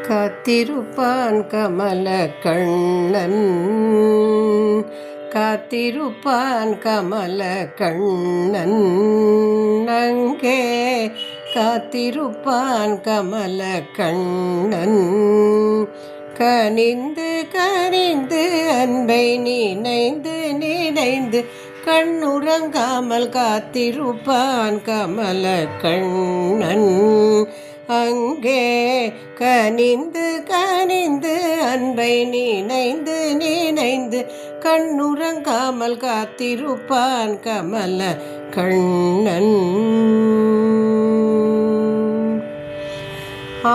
காத்திருப்பான் கமல கண்ணன், காத்திருப்பான் கமல கண்ணன், அங்கே காத்திருப்பான் கமல கண்ணன். கனிந்து கனிந்து அன்பை நினைந்து நினைந்து கண்ணுறங்காமல் காத்திருப்பான் கமல கண்ணன். அங்கே கனிந்து கனிந்து அன்பை நினைந்து நினைந்து கண்ணுறங்காமல் காத்திருப்பான் கமல கண்ணன்.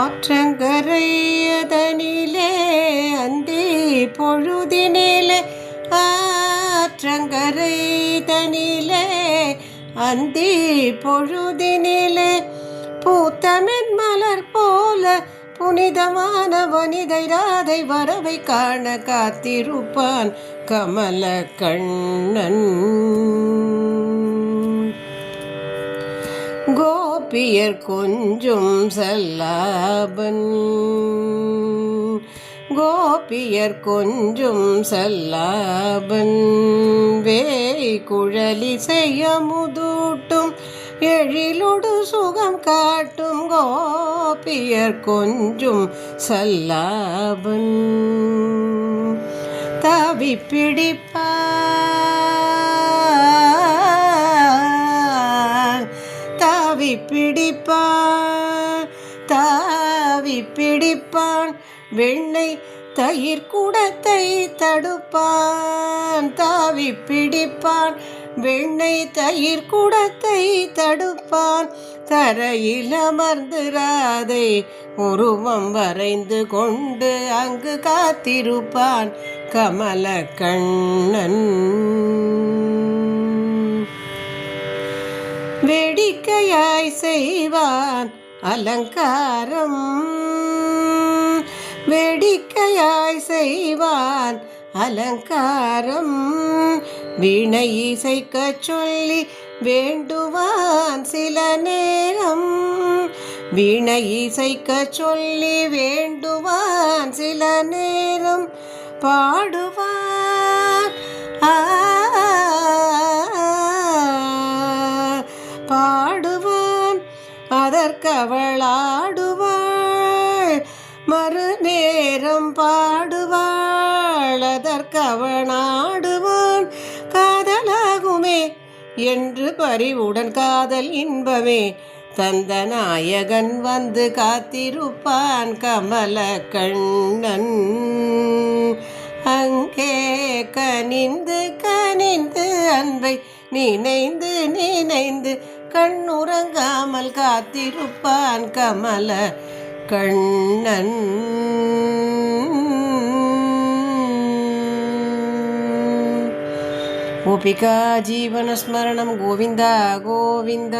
ஆற்றங்கரையதனிலே அந்தி பொழுதினிலே, ஆற்றங்கரைதனிலே அந்தி பொழுதினிலே பூத்தமென் மலர் போல புனிதமான வனிதை ராதை வரவை காண காத்திருப்பான் கமல கண்ணன். கோபியர் கொஞ்சும் சல்லாபன், கோபியர் கொஞ்சும் சல்லாபன், வேய் குழலி செய்ய முதூட்டும் எழிலொடு சுகம் காட்டும் கோபியர் கொஞ்சும் சல்லாபன். தவி பிடிப்பான், தாவி பிடிப்பான், தாவி பிடிப்பான், வெண்ணை தயிர் குடத்தை தடுப்பான். தாவி பிடிப்பான், வெண்ணை தயிர் குடத்தை தடுப்பான். தரையில் அமர்ந்து ராதை உருவம் வரைந்து கொண்டு அங்கு காத்திருப்பான் கமல கண்ணன். வேடிக்கையாய் செய்வான் அலங்காரம், வேடிக்கையாய் செய்வான் அலங்காரம். வீணை இசைக்க சொல்லி வேண்டுவான் சில நேரம், வீணை இசைக்க சொல்லி வேண்டுவான் சில நேரம். பாடுவான் பாடுவான் அதற்கவளாடுவாள், மறுநேரம் பாடுவாள் அதற்கவனாடுவான். காதலாகுமே என்று பரிவுடன் காதல் இன்பமே தந்த நாயகன் வந்து காத்திருப்பான் கமல கண்ணன். அங்கே கனிந்து கனிந்து அன்பை நினைந்து நினைந்து கண்ணுறங்காமல் காத்திருப்பான் கமல கண்ணன். गोपिका जीवन स्मरणं गोविन्द गोविन्द।